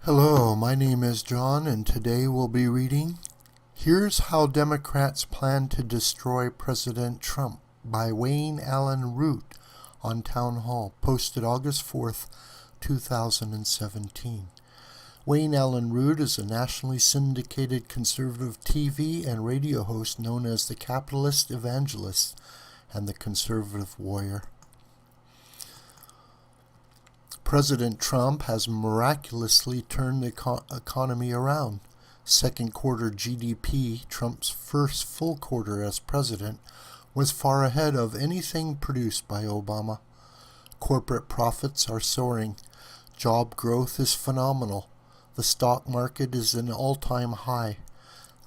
Hello, my name is John, and today we'll be reading Here's How Democrats Plan to Destroy President Trump by Allyn on Townhall, posted August 4th, 2017. Allyn is a nationally syndicated conservative TV and radio host known as the capitalist evangelist and the conservative warrior. President Trump has miraculously turned the economy around. Second quarter GDP, Trump's first full quarter as president, was far ahead of anything produced by Obama. Corporate profits are soaring. Job growth is phenomenal. The stock market is an all-time high.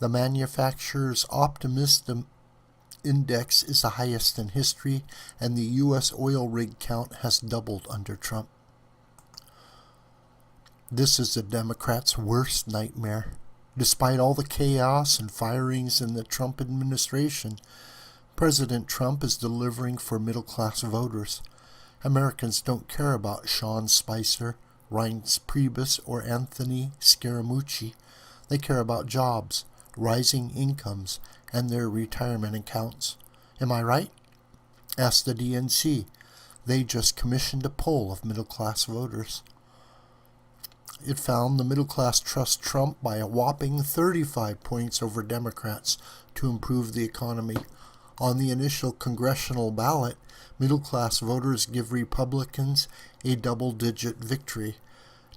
The manufacturer's optimism index is the highest in history, and the U.S. oil rig count has doubled under Trump. This is the Democrats' worst nightmare. Despite all the chaos and firings in the Trump administration, President Trump is delivering for middle-class voters. Americans don't care about Sean Spicer, Reince Priebus, or Anthony Scaramucci. They care about jobs, rising incomes, and their retirement accounts. Am I right? Ask the DNC. They just commissioned a poll of middle-class voters. It found the middle class trust Trump by a whopping 35 points over Democrats to improve the economy. On the initial congressional ballot, middle class voters give Republicans a double-digit victory.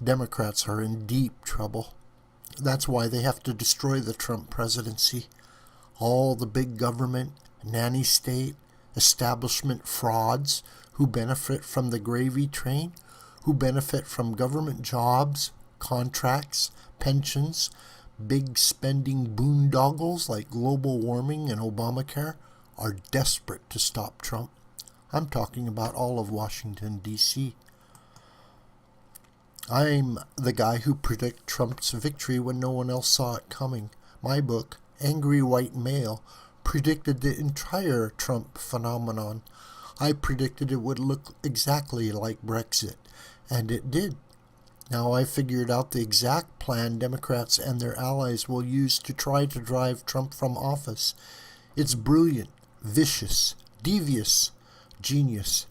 Democrats are in deep trouble. That's why they have to destroy the Trump presidency. All the big government, nanny state, establishment frauds who benefit from the gravy train, who benefit from government jobs, contracts, pensions, big spending boondoggles like global warming and Obamacare, are desperate to stop Trump. I'm talking about all of Washington, D.C. I'm the guy who predicted Trump's victory when no one else saw it coming. My book, Angry White Male, predicted the entire Trump phenomenon. I predicted it would look exactly like Brexit. And it did. Now I figured out the exact plan Democrats and their allies will use to try to drive Trump from office. It's brilliant, vicious, devious, genius.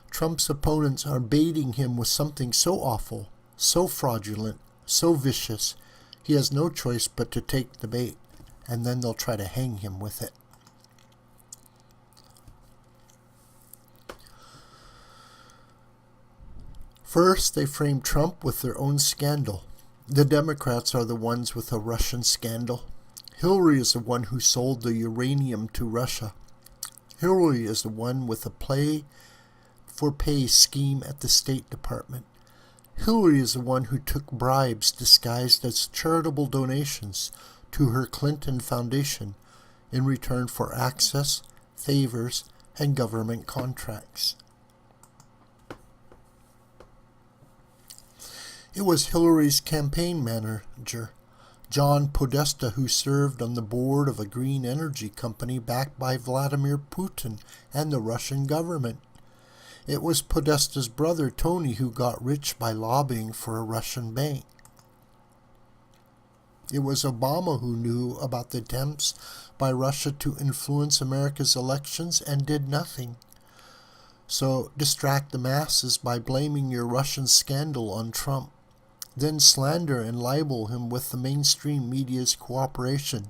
Trump's opponents are baiting him with something so awful, so fraudulent, so vicious, he has no choice but to take the bait, and then they'll try to hang him with it. First, they frame Trump with their own scandal. The Democrats are the ones with a Russian scandal. Hillary is the one who sold the uranium to Russia. Hillary is the one with a play-for-pay scheme at the State Department. Hillary is the one who took bribes disguised as charitable donations to her Clinton Foundation in return for access, favors, and government contracts. It was Hillary's campaign manager, John Podesta, who served on the board of a green energy company backed by Vladimir Putin and the Russian government. It was Podesta's brother, Tony, who got rich by lobbying for a Russian bank. It was Obama who knew about the attempts by Russia to influence America's elections and did nothing. So distract the masses by blaming your Russian scandal on Trump. Then slander and libel him with the mainstream media's cooperation,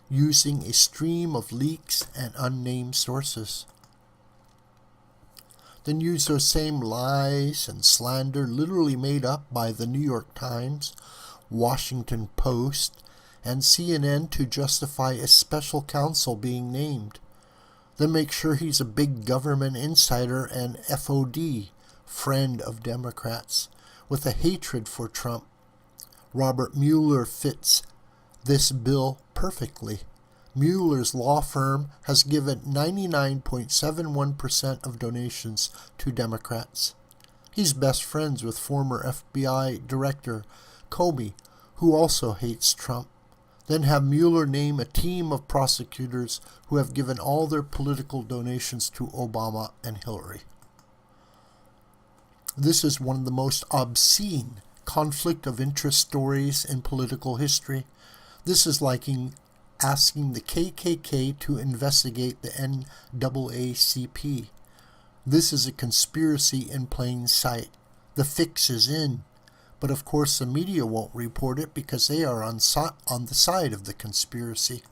using a stream of leaks and unnamed sources. Then use those same lies and slander literally made up by the New York Times, Washington Post, and CNN to justify a special counsel being named. Then make sure he's a big government insider and FOD, friend of Democrats, with a hatred for Trump. Robert Mueller fits this bill perfectly. Mueller's law firm has given 99.71% of donations to Democrats. He's best friends with former FBI Director Comey, who also hates Trump. Then have Mueller name a team of prosecutors who have given all their political donations to Obama and Hillary. This is one of the most obscene conflict of interest stories in political history. This is like asking the KKK to investigate the NAACP. This is a conspiracy in plain sight. The fix is in. But of course the media won't report it because they are on the side of the conspiracy.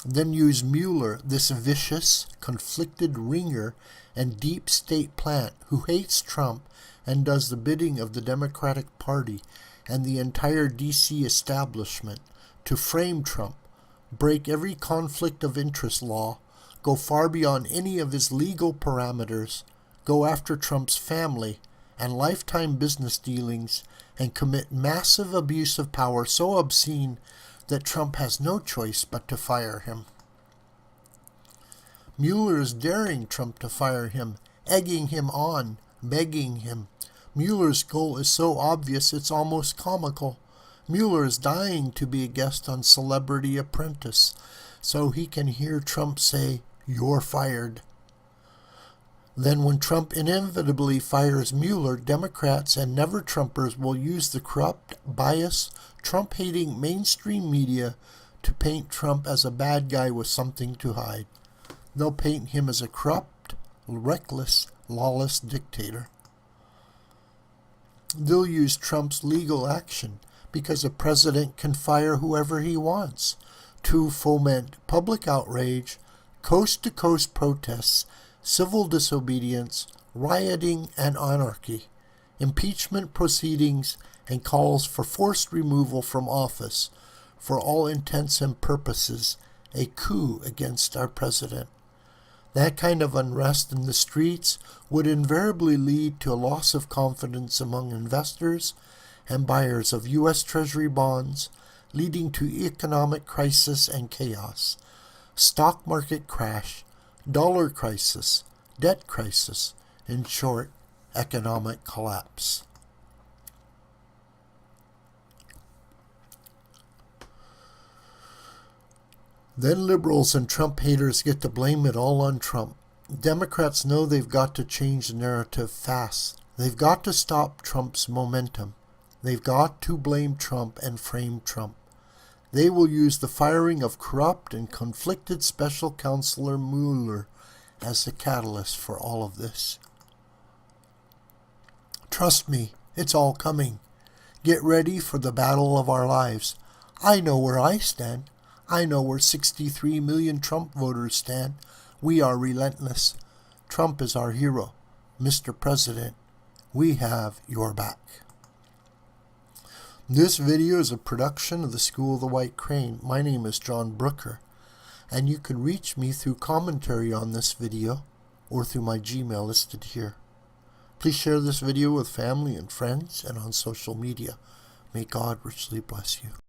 Then use Mueller, this vicious, conflicted ringer and deep state plant who hates Trump and does the bidding of the Democratic Party and the entire D.C. establishment, to frame Trump, break every conflict of interest law, go far beyond any of his legal parameters, go after Trump's family and lifetime business dealings, and commit massive abuse of power so obscene that Trump has no choice but to fire him. Mueller is daring Trump to fire him, egging him on, begging him. Mueller's goal is so obvious it's almost comical. Mueller is dying to be a guest on Celebrity Apprentice, so he can hear Trump say, "You're fired." Then when Trump inevitably fires Mueller, Democrats and never-Trumpers will use the corrupt, biased, Trump-hating mainstream media to paint Trump as a bad guy with something to hide. They'll paint him as a corrupt, reckless, lawless dictator. They'll use Trump's legal action, because a president can fire whoever he wants, to foment public outrage, coast-to-coast protests, civil disobedience, rioting, and anarchy, impeachment proceedings, and calls for forced removal from office, for all intents and purposes, a coup against our president. That kind of unrest in the streets would invariably lead to a loss of confidence among investors and buyers of U.S. Treasury bonds, leading to economic crisis and chaos, stock market crash, dollar crisis, debt crisis, in short, economic collapse. Then liberals and Trump haters get to blame it all on Trump. Democrats know they've got to change the narrative fast. They've got to stop Trump's momentum. They've got to blame Trump and frame Trump. They will use the firing of corrupt and conflicted special counselor Mueller as the catalyst for all of this. Trust me, it's all coming. Get ready for the battle of our lives. I know where I stand. I know where 63 million Trump voters stand. We are relentless. Trump is our hero. Mr. President, we have your back. This video is a production of the School of the White Crane. My name is John Brooker, and you can reach me through commentary on this video or through my Gmail listed here. Please share this video with family and friends and on social media. May God richly bless you.